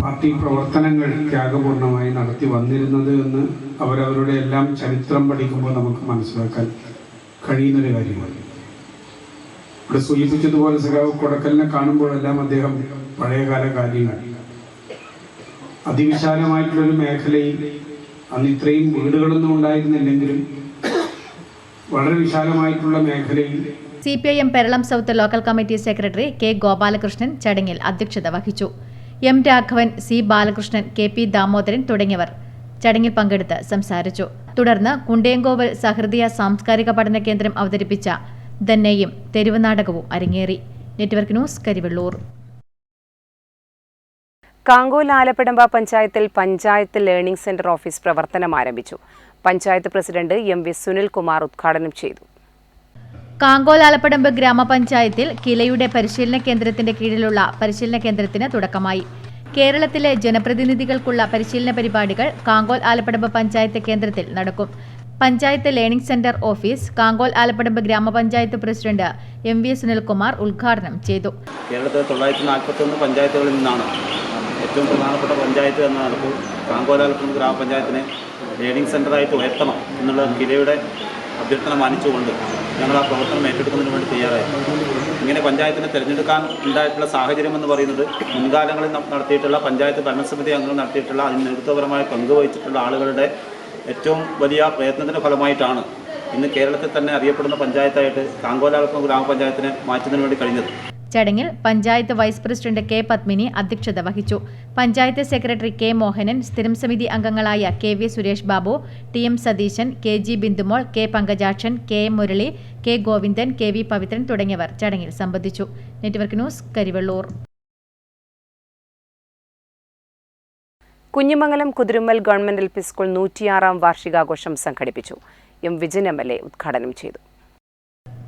പാർട്ടി പ്രവർത്തനങ്ങൾ ത്യാഗപൂർണമായി നടത്തി വന്നിരുന്നത് എന്ന് അവരവരുടെ എല്ലാം ചരിത്രം പഠിക്കുമ്പോൾ നമുക്ക് മനസ്സിലാക്കാൻ കഴിയുന്നൊരു കാര്യമാണ്. ഇവിടെ സൂചിപ്പിച്ചതുപോലെ സഖാവ് കൊടക്കലിനെ കാണുമ്പോഴെല്ലാം അദ്ദേഹം പഴയകാല കാര്യങ്ങൾ, അതിവിശാലമായിട്ടുള്ളൊരു മേഖലയിൽ അന്ന് ഇത്രയും വീടുകളൊന്നും ഉണ്ടായിരുന്നില്ലെങ്കിലും വളരെ വിശാലമായിട്ടുള്ള മേഖലയിൽ CPIM Peralam south local committee secretary K Gopalakrishnan ചടങ്ങിൽ അധ്യക്ഷത വഹിച്ചു. M Raghavan, C Balakrishnan, KP Damodaran തുടങ്ങിയവർ ചടങ്ങിൽ പങ്കെടുത്ത് സംസാരിച്ചു. തുടർന്ന് കുണ്ടേങ്കോവൽ സഹൃദയ സാംസ്കാരിക പഠന കേന്ദ്രം അവതരിപ്പിച്ച ദന്നയും തെരുവ് നാടകവും അരങ്ങേറി. Network news, Karivellur. കാങ്കോൽ ആലപ്പടമ്പ പഞ്ചായത്തിൽ പഞ്ചായത്ത് ലേണിംഗ് സെന്റർ ഓഫീസ് പ്രവർത്തനം ആരംഭിച്ചു. പഞ്ചായത്ത് പ്രസിഡന്റ് MV സുനിൽകുമാർ ഉദ്ഘാടനം ചെയ്തു. കാങ്കോൽ ആലപ്പടമ്പ് ഗ്രാമപഞ്ചായത്തിൽ കിലയുടെ പരിശീലന കേന്ദ്രത്തിന്റെ കീഴിലുള്ള പരിശീലന കേന്ദ്രത്തിന് തുടക്കമായി. കേരളത്തിലെ ജനപ്രതിനിധികൾക്കുള്ള പരിശീലന പരിപാടികൾ കാങ്കോൽ ആലപ്പടമ്പ് പഞ്ചായത്ത് കേന്ദ്രത്തിൽ നടക്കും. Panchayat learning centre office Kankol Alappadamba ഗ്രാമപഞ്ചായത്ത് പ്രസിഡന്റ് MV സുനിൽകുമാർ ഉദ്ഘാടനം ചെയ്തു. കേരളത്തിലെ 941 പഞ്ചായത്തുകളിൽ നിന്നാണ് ഏറ്റവും പ്രധാനപ്പെട്ട പഞ്ചായത്ത് എന്നാണ് ഇപ്പോൾ കാങ്കോൽ ആലപ്പടമ്പ് ഗ്രാമപഞ്ചായത്തിനെ ലേണിംഗ് സെന്ററായിട്ട് ഉയർത്തണം എന്നുള്ള കിലയുടെ അഭ്യർത്ഥന മാനിച്ചുകൊണ്ട് ഞങ്ങൾ ആ പ്രവർത്തനം ഏറ്റെടുക്കുന്നതിന് വേണ്ടി തയ്യാറായിരുന്നു. ഇങ്ങനെ പഞ്ചായത്തിനെ തിരഞ്ഞെടുക്കാൻ ഉണ്ടായിട്ടുള്ള സാഹചര്യം എന്ന് പറയുന്നത് മുൻകാലങ്ങളിൽ നടത്തിയിട്ടുള്ള പഞ്ചായത്ത് ഭരണസമിതി അംഗങ്ങൾ നടത്തിയിട്ടുള്ള അതിന് നേതൃത്വപരമായി പങ്കുവഹിച്ചിട്ടുള്ള ആളുകളുടെ ഏറ്റവും വലിയ പ്രയത്നത്തിൻ്റെ ഫലമായിട്ടാണ് ഇന്ന് കേരളത്തിൽ തന്നെ അറിയപ്പെടുന്ന പഞ്ചായത്തായിട്ട് കാങ്കോൽ ആലപ്പടമ്പ് ഗ്രാമപഞ്ചായത്തിനെ മാറ്റുന്നതിന് വേണ്ടി കഴിഞ്ഞത്. ചടങ്ങിൽ panchayat vice president K Padmini അധ്യക്ഷത വഹിച്ചു. പഞ്ചായത്ത് സെക്രട്ടറി കെ മോഹനൻ, സ്ഥിരം സമിതി അംഗങ്ങളായ KV. Suresh Babu, TM. Satheeshan, KG. Bindumol, K. Pankajakshan, KM. Murali, K. Govindan, KV. Pavithran തുടങ്ങിയവർ ചടങ്ങിൽ സംബന്ധിച്ചു. Network news, Karivellur. Kunhimangalam Kuthirummal government LP. School 106ാം വാർഷികാഘോഷം സംഘടിപ്പിച്ചു. എം. വിജിൻ എം.എൽ.എ. ഉദ്ഘാടനം ചെയ്തു.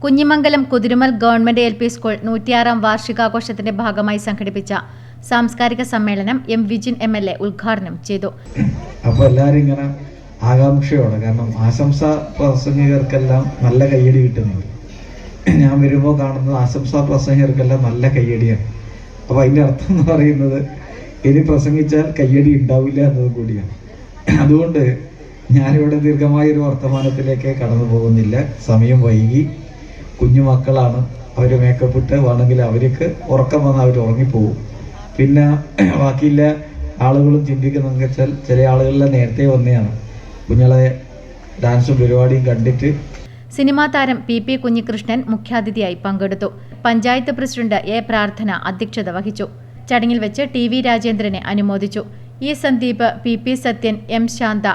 Kunhimangalam Kuthirummal government LP. School 106ാം വാർഷികാഘോഷത്തിന്റെ ഭാഗമായി സംഘടിപ്പിച്ച സാംസ്കാരിക സമ്മേളനം എം. വിജിൻ എം.എൽ.എ. ഉദ്ഘാടനം ചെയ്തു. അപ്പോൾ എല്ലാവരും ഇങ്ങനെ ആകാംക്ഷയോടെ, കാരണം ആശംസാ പ്രസംഗകർക്കെല്ലാം നല്ല കയ്യടി കിട്ടുന്നുണ്ട്. ഞാൻ വരുമ്പോൾ കാണുന്നത് ആശംസാ പ്രസംഗകർക്കെല്ലാം നല്ല കയ്യടിയാണ്. അപ്പോൾ അതിൻ്റെ അർത്ഥം എന്ന് പറയുന്നത് ഇനി പ്രസംഗിച്ചാൽ കയ്യടി ഉണ്ടാവില്ല എന്നത് കൂടിയാണ്. അതുകൊണ്ട് ഞാനിവിടെ ദീർഘമായൊരു വർത്തമാനത്തിലേക്ക് കടന്നു പോകുന്നില്ല. സമയം വൈകി, കുഞ്ഞുമക്കളാണ്, അവർ മേക്കപ്പ് ഇട്ട് വേണമെങ്കിൽ അവർക്ക് ഉറക്കം വന്നാൽ അവർ ഉറങ്ങിപ്പോവും. പിന്നെ ബാക്കിയില്ല ആളുകളും ചിന്തിക്കുന്നതെന്ന് വെച്ചാൽ ചില ആളുകളെല്ലാം നേരത്തെ വന്നെയാണ് കുഞ്ഞുങ്ങളെ ഡാൻസും പരിപാടിയും കണ്ടിട്ട്. സിനിമാ താരം പി കുഞ്ഞികൃഷ്ണൻ മുഖ്യാതിഥിയായി പങ്കെടുത്തു. Panchayat president A. പ്രാർത്ഥന അധ്യക്ഷത വഹിച്ചു. ചടങ്ങിൽ വെച്ച് ടി.വി. രാജേന്ദ്രനെ അനുമോദിച്ചു. E. Sandeep, P. Sathyan, M. Shantha,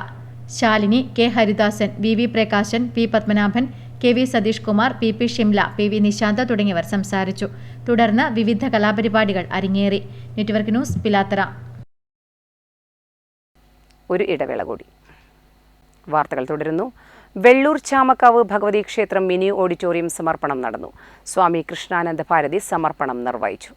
Shalini, K. Haridasan, V. Prakashan, P. Padmanabhan, KV. Satheesh Kumar, P. Shimla, P. Nishantha തുടങ്ങിയവർ സംസാരിച്ചു. തുടർന്ന് വിവിധ കലാപരിപാടികൾ അരങ്ങേറി. Network news, Pilathara. ഒരു ഇടവേള കൂടി. വാർത്തകൾ തുടരുന്നു. വെള്ളൂർ ചാമക്കാവ് ഭഗവതി ക്ഷേത്രം മിനി ഓഡിറ്റോറിയം സമർപ്പണം നടന്നു. സ്വാമി കൃഷ്ണാനന്ദ ഭാരതി സമർപ്പണം നിർവഹിച്ചു.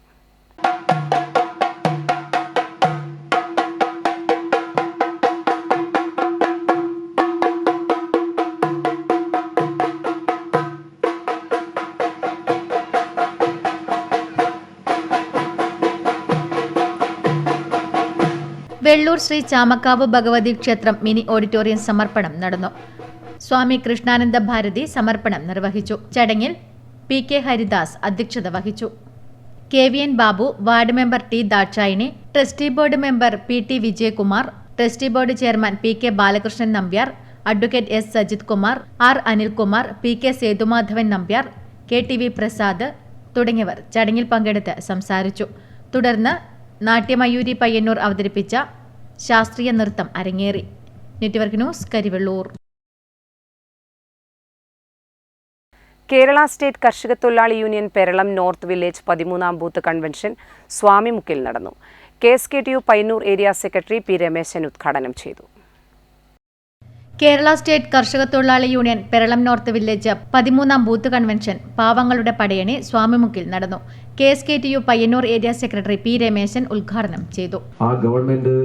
വെള്ളൂർ ശ്രീ ചാമക്കാവ് ഭഗവതി ക്ഷേത്രം മിനി ഓഡിറ്റോറിയം സമർപ്പണം നടന്നു. സ്വാമി കൃഷ്ണാനന്ദ ഭാരതി സമർപ്പണം നിർവഹിച്ചു. ചടങ്ങിൽ പി. കെ. ഹരിദാസ് അധ്യക്ഷത വഹിച്ചു. KVN. Babu, ward member T. Dakshayani, trustee board member PT. Vijayakumar, trustee board chairman P. K. Balakrishnan Nambiar, advocate S. Sajith Kumar, R. Anilkumar, P. K. Sethumadhavan Nambiar, KTV. Prasad തുടങ്ങിയവർ ചടങ്ങിൽ പങ്കെടുത്ത് സംസാരിച്ചു. തുടർന്ന് നാട്യമയൂരി പയ്യന്നൂർ അവതരിപ്പിച്ച ശാസ്ത്രീയ നൃത്തം അരങ്ങേറി. Network news, Karivellur. Kerala state കർഷക തൊഴിലാളി യൂണിയൻ പെരളം നോർത്ത് വില്ലേജ് 13ാം ബൂത്ത് കൺവെൻഷൻ സ്വാമിമുക്കിൽ നടന്നു. KSKTU Payyanur area secretary P. Rameshan ഉദ്ഘാടനം ചെയ്തു. കേരള സ്റ്റേറ്റ് കർഷക തൊഴിലാളി യൂണിയൻ പെരളം നോർത്ത് വില്ലേജ് 13ാം ബൂത്ത് കൺവെൻഷൻ പാവങ്ങളുടെ പടയണി സ്വാമിമുക്കിൽ നടന്നു. KSKTU Payyanur area secretary P. Rameshan ഉദ്ഘാടനം ചെയ്തു. ആ ഗവൺമെന്റ്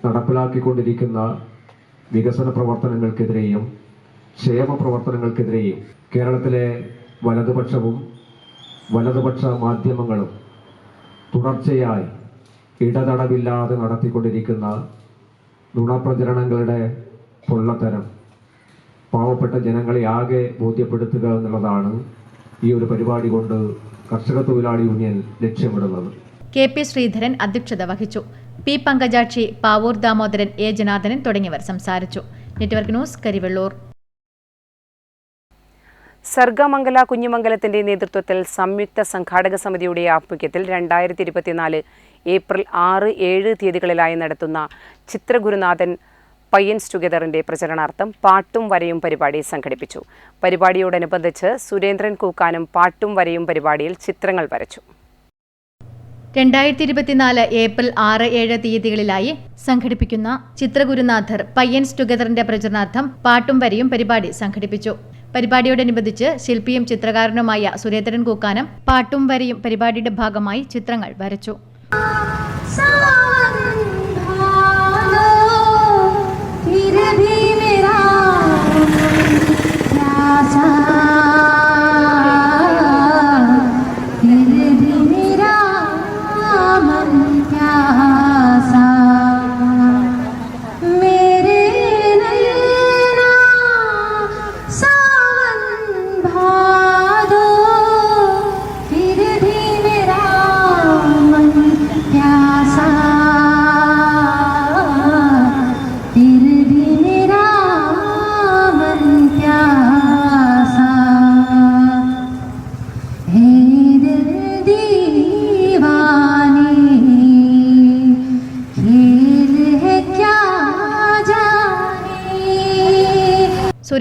നടപ്പിലാക്കിക്കൊണ്ടിരിക്കുന്ന വികസന പ്രവർത്തനങ്ങൾക്കെതിരെയും ക്ഷേമ പ്രവർത്തനങ്ങൾക്കെതിരെയും കേരളത്തിലെ വലതുപക്ഷവും വലതുപക്ഷ മാധ്യമങ്ങളും തുടർച്ചയായി ഇടതടവില്ലാതെ നടത്തിക്കൊണ്ടിരിക്കുന്ന നുണപ്രചരണങ്ങളുടെ പൊള്ളത്തരം പാവപ്പെട്ട ജനങ്ങളെ ആകെ ബോധ്യപ്പെടുത്തുക എന്നുള്ളതാണ് ഈ ഒരു പരിപാടി കൊണ്ട് കർഷക തൊഴിലാളി യൂണിയൻ ലക്ഷ്യമിടുന്നത്. KP ശ്രീധരൻ അധ്യക്ഷത വഹിച്ചു. പി. പങ്കജാക്ഷി, പാവൂർ ദാമോദരൻ, എ. ജനാർദ്ദനൻ തുടങ്ങിയവർ സംസാരിച്ചു. Network news, Karivellur. സർഗമംഗല കുഞ്ഞിമംഗലത്തിന്റെ നേതൃത്വത്തിൽ സംയുക്ത സംഘാടക സമിതിയുടെ ആഭിമുഖ്യത്തിൽ 2024 ഏപ്രിൽ 6, 7 തീയതികളിലായി നടത്തുന്ന ചിത്രഗുരുനാഥൻ പയ്യൻസ് ടുഗദറിന്റെ പ്രചരണാർത്ഥം പാട്ടും വരയും പരിപാടി സംഘടിപ്പിച്ചു. പരിപാടിയോടനുബന്ധിച്ച് സുരേന്ദ്രൻ കൂക്കാനും പാട്ടും വരയും പരിപാടിയിൽ ചിത്രങ്ങൾ വരച്ചു. 2024 ഏപ്രിൽ 6, 7 തീയതികളിലായി സംഘടിപ്പിക്കുന്ന ചിത്രഗുരുനാഥർ പയ്യൻസ് ടുഗദറിന്റെ പ്രചരണാർത്ഥം പാട്ടും വരയും പരിപാടി സംഘടിപ്പിച്ചു. പരിപാടിയോടനുബന്ധിച്ച് ശില്പിയും ചിത്രകാരനുമായ സുരേന്ദ്രൻ കൂക്കാനം പാട്ടും വരയും പരിപാടിയുടെ ഭാഗമായി ചിത്രങ്ങൾ വരച്ചു.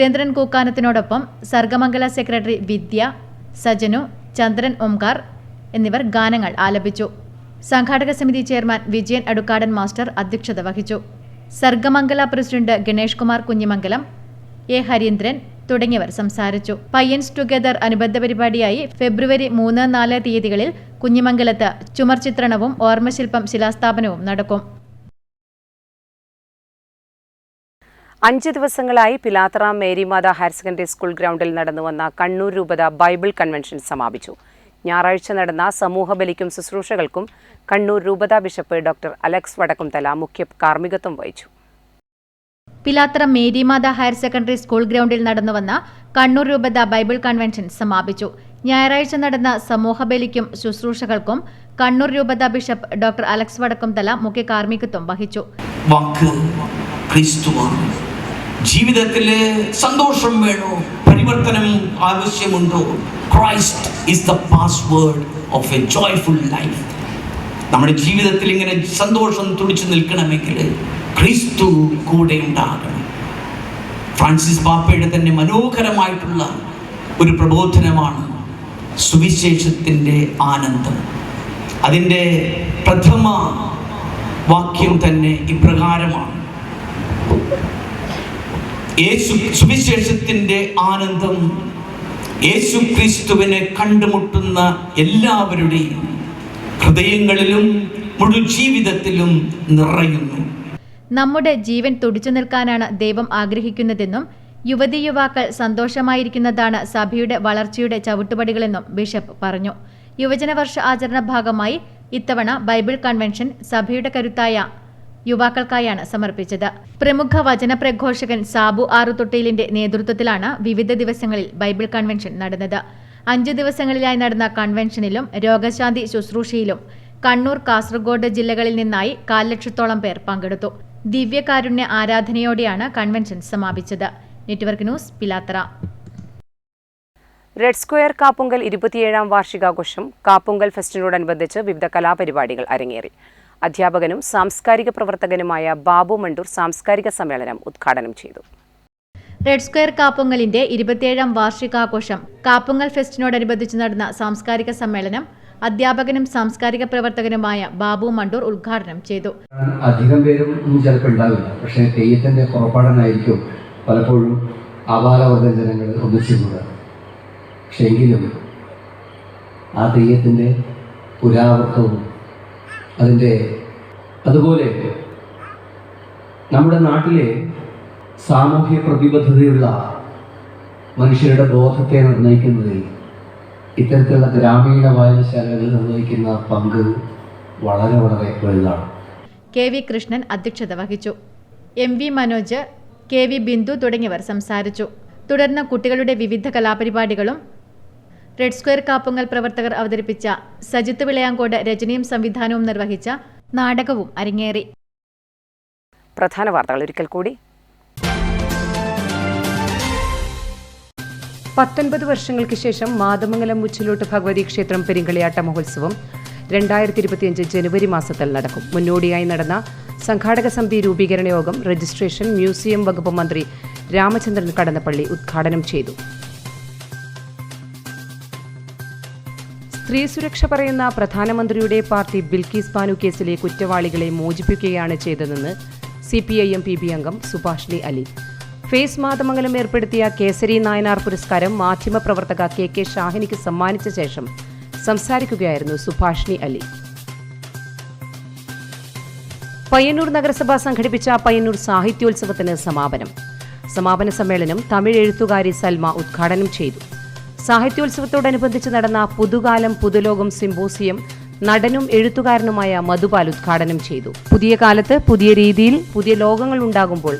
സുരേന്ദ്രൻ കൂക്കാനത്തിനോടൊപ്പം സർഗമംഗല സെക്രട്ടറി വിദ്യ, സജനു, ചന്ദ്രൻ ഓംകാർ എന്നിവർ ഗാനങ്ങൾ ആലപിച്ചു. സംഘാടക സമിതി ചെയർമാൻ വിജയൻ അടുക്കാടൻ മാസ്റ്റർ അധ്യക്ഷത വഹിച്ചു. സർഗമംഗല പ്രസിഡന്റ് ഗണേഷ് കുമാർ കുഞ്ഞിമംഗലം, എ ഹരീന്ദ്രൻ തുടങ്ങിയവർ സംസാരിച്ചു. പയ്യൻസ് ടുഗദർ അനുബന്ധ പരിപാടിയായി ഫെബ്രുവരി 3-4 തീയതികളിൽ കുഞ്ഞിമംഗലത്ത് ചുമർചിത്രണവും ഓർമ്മശില്പം ശിലാസ്ഥാപനവും നടക്കും. 5 ദിവസങ്ങളായി Pilathara Marymatha higher secondary school ഗ്രൗണ്ടിൽ നടന്നുവന്ന കണ്ണൂർ രൂപത ബൈബിൾ കൺവെൻഷൻ സമാപിച്ചു. ഞായറാഴ്ച നടന്ന സമൂഹബലിക്കും ശുശ്രൂഷകൾക്കും കണ്ണൂർ രൂപത ബിഷപ്പ് ഡോക്ടർ അലക്സ് വടക്കുംതല മുഖ്യ കാർമ്മികത്വം വഹിച്ചു. Pilathara Marymatha higher secondary school ഗ്രൗണ്ടിൽ നടന്നുവന്ന കണ്ണൂർ രൂപത ബൈബിൾ കൺവെൻഷൻ സമാപിച്ചു. ഞായറാഴ്ച നടന്ന സമൂഹബലിക്കും ശുശ്രൂഷകൾക്കും കണ്ണൂർ രൂപത ബിഷപ്പ് ഡോക്ടർ അലക്സ് വടക്കുംതല മുഖ്യ കാർമ്മികത്വം വഹിച്ചു. ജീവിതത്തില് സന്തോഷം വേണോ, പരിവർത്തനം ആവശ്യമുണ്ടോ? Christ is the password of A joyful life. നമ്മുടെ ജീവിതത്തിൽ ഇങ്ങനെ സന്തോഷം തുടിച്ചു നിൽക്കണമെങ്കിൽ ക്രിസ്തു കൂടെ ഉണ്ടാകണം. ഫ്രാൻസിസ് പാപ്പയുടെ തന്നെ മനോഹരമായിട്ടുള്ള ഒരു പ്രബോധനമാണ് സുവിശേഷത്തിൻ്റെ ആനന്ദം. അതിൻ്റെ പ്രഥമ വാക്യം തന്നെ ഇപ്രകാരമാണ്: സുവിശേഷത്തിൻ്റെ ആനന്ദം യേശു ക്രിസ്തുവിനെ കണ്ടുമുട്ടുന്ന എല്ലാവരുടെയും ഹൃദയങ്ങളിലും മുഴു ജീവിതത്തിലും നിറയുന്നു. നമ്മുടെ ജീവൻ തുടിച്ചു നിൽക്കാനാണ് ദൈവം ആഗ്രഹിക്കുന്നതെന്നും യുവതി യുവാക്കൾ സന്തോഷമായിരിക്കുന്നതാണ് സഭയുടെ വളർച്ചയുടെ ചവിട്ടുപടികളെന്നും ബിഷപ്പ് പറഞ്ഞു. യുവജന വർഷ ആചരണ ഭാഗമായി ഇത്തവണ ബൈബിൾ കൺവെൻഷൻ സഭയുടെ കരുത്തായ യുവാക്കൾക്കായാണ് സമർപ്പിച്ചത്. പ്രമുഖ വചന പ്രഘോഷകൻ സാബു ആറുതൊട്ടിലിന്റെ നേതൃത്വത്തിലാണ് വിവിധ ദിവസങ്ങളിൽ ബൈബിൾ കൺവെൻഷൻ നടന്നത്. 5 ദിവസങ്ങളിലായി നടന്ന കൺവെൻഷനിലും രോഗശാന്തി ശുശ്രൂഷയിലും കണ്ണൂർ, കാസർഗോഡ് ജില്ലകളിൽ നിന്നായി 4 ലക്ഷത്തോളം പേർ പങ്കെടുത്തു. ദിവ്യകാരുണ്യ ആരാധനയോടെയാണ് കൺവെൻഷൻ സമാപിച്ചത്. Network news, Pilathara. Red square Kappungal 27ാം വാർഷികാഘോഷം കാപ്പുങ്കൽ ഫെസ്റ്റിനോടനുബന്ധിച്ച് വിവിധ കലാപരിപാടികൾ അരങ്ങേറി. അധ്യാപകനും സാംസ്കാരിക പ്രവർത്തകനുമായ ബാബു മണ്ടൂർ സാംസ്കാരിക സമ്മേളനം ഉദ്ഘാടനം ചെയ്തു. റെഡ് സ്ക്വയർ കാപ്പുങ്കലിന്റെ 27ാം വാർഷികാഘോഷം കാപ്പുങ്കൽ ഫെസ്റ്റിനോടനുബന്ധിച്ച് നടന്ന സാംസ്കാരിക സമ്മേളനം അധ്യാപകനും സാംസ്കാരിക പ്രവർത്തകനുമായ ബാബു മണ്ടൂർ ഉദ്ഘാടനം ചെയ്തു. അധികം പേരും ചിലപ്പോൾ ഉണ്ടാവില്ല, പക്ഷേ തെയ്യത്തിൻ്റെ പുറപ്പാടനായിരിക്കും പലപ്പോഴും ആപാലവർദ്ധ ജനങ്ങൾ ഒന്നിച്ചിരുന്നത്. പക്ഷെ എങ്കിലും ആ തെയ്യത്തിൻ്റെ പുരാവൃത്തവും അതുപോലെ നമ്മുടെ നാട്ടിലെ സാമൂഹ്യ പ്രതിബദ്ധതയുള്ള മനുഷ്യരുടെ ബോധത്തെ നിർണ്ണയിക്കുന്നതിൽ ഇത്തരത്തിലുള്ള ഗ്രാമീണ വായനശാലകൾ നിർവഹിക്കുന്ന പങ്ക് വളരെ വളരെ വലുതാണ്. KV കൃഷ്ണൻ അധ്യക്ഷത വഹിച്ചു. MV മനോജ്, KV ബിന്ദു തുടങ്ങിയവർ സംസാരിച്ചു. തുടർന്ന് കുട്ടികളുടെ വിവിധ കലാപരിപാടികളും റെഡ് സ്ക്വയർ കാപ്പുങ്കൽ പ്രവർത്തകർ അവതരിപ്പിച്ച സജിത്ത് വിളയാങ്കോട് രചനയും സംവിധാനവും നിർവഹിച്ച നാടകവും അരങ്ങേറി. പ്രധാന വാർത്തകൾ ഒരിക്കൽ കൂടി. 19 വർഷങ്ങൾക്ക് ശേഷം മാതമംഗലം മുച്ചിലോട്ട് ഭഗവതി ക്ഷേത്രം പെരിങ്കളിയാട്ട മഹോത്സവം 2025 ജനുവരി മാസത്തിൽ നടക്കും. മുന്നോടിയായി നടന്ന സംഘാടക സമിതി രൂപീകരണ യോഗം രജിസ്ട്രേഷൻ മ്യൂസിയം വകുപ്പ് മന്ത്രി രാമചന്ദ്രൻ കടന്നപ്പള്ളി ഉദ്ഘാടനം ചെയ്തു. സ്ത്രീ സുരക്ഷ പറയുന്ന പ്രധാനമന്ത്രിയുടെ പാർട്ടി ബിൽക്കീസ് ബാനു കേസിലെ കുറ്റവാളികളെ മോചിപ്പിക്കുകയാണ് ചെയ്തതെന്ന് CPIM PB അംഗം സുഭാഷിണി അലി. ഫേസ് മാതമംഗലം ഏർപ്പെടുത്തിയ കേസരി നായനാർ പുരസ്കാരം മാധ്യമപ്രവർത്തക KK ഷാഹിനിക്ക് സമ്മാനിച്ച ശേഷം സംസാരിക്കുകയായിരുന്നു സുഭാഷിണി അലി. പയ്യന്നൂർ നഗരസഭ സംഘടിപ്പിച്ച പയ്യന്നൂർ സാഹിത്യോത്സവത്തിന് സമാപന സമ്മേളനം തമിഴ് എഴുത്തുകാരി സൽമ ഉദ്ഘാടനം ചെയ്തു. സാഹിത്യോത്സവത്തോടനുബന്ധിച്ച് നടന്ന പുതുകാലം പുതുലോകം സിംബോസിയം നടനും എഴുത്തുകാരനുമായ മധുപാൽ ഉദ്ഘാടനം ചെയ്തു. പുതിയ കാലത്ത് പുതിയ രീതിയിൽ പുതിയ ലോകങ്ങൾ ഉണ്ടാകുമ്പോൾ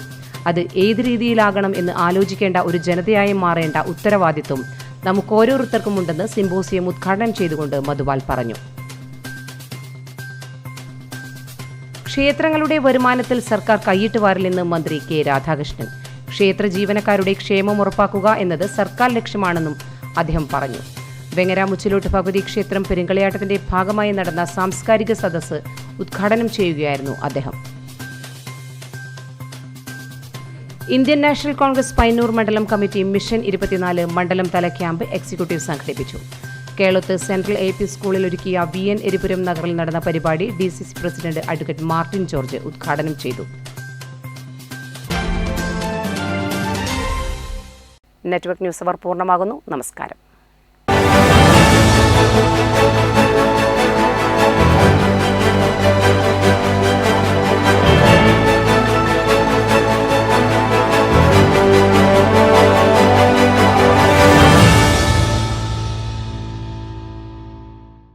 അത് ഏത് രീതിയിലാകണം എന്ന് ആലോചിക്കേണ്ട ഒരു ജനതയായി മാറേണ്ട ഉത്തരവാദിത്വം നമുക്ക് ഓരോരുത്തർക്കും ഉണ്ടെന്ന് സിംബോസിയം ഉദ്ഘാടനം ചെയ്തുകൊണ്ട് മധുപാൽ പറഞ്ഞു. ക്ഷേത്രങ്ങളുടെ വരുമാനത്തിൽ സർക്കാർ കൈയിട്ട് വാരില്ലെന്ന് മന്ത്രി K രാധാകൃഷ്ണൻ. ക്ഷേത്ര ജീവനക്കാരുടെ ക്ഷേമം ഉറപ്പാക്കുക എന്നത് സർക്കാർ ലക്ഷ്യമാണെന്നും അദ്ദേഹം പറഞ്ഞു. വെങ്ങര മുച്ചിലോട്ട് ഭഗവതി ക്ഷേത്രം പെരുങ്കളിയാട്ടത്തിന്റെ ഭാഗമായി നടന്ന സാംസ്കാരിക സദസ്സ് ഉദ്ഘാടനം ചെയ്യുകയായിരുന്നു അദ്ദേഹം. ഇന്ത്യൻ നാഷണൽ കോൺഗ്രസ് പയ്യന്നൂർ മണ്ഡലം കമ്മിറ്റി മിഷൻ 24 മണ്ഡലം തല ക്യാമ്പ് എക്സിക്യൂട്ടീവ് സംഘടിപ്പിച്ചു. കേളോത്ത് സെൻട്രൽ AP സ്കൂളിൽ ഒരുക്കിയ VN എരിപുരം നഗറിൽ നടന്ന പരിപാടി DCC president advocate Martin George ഉദ്ഘാടനം ചെയ്തു. നെറ്റ്വർക്ക് ന്യൂസ് അവർ പൂർണ്ണമാകുന്നു. നമസ്കാരം.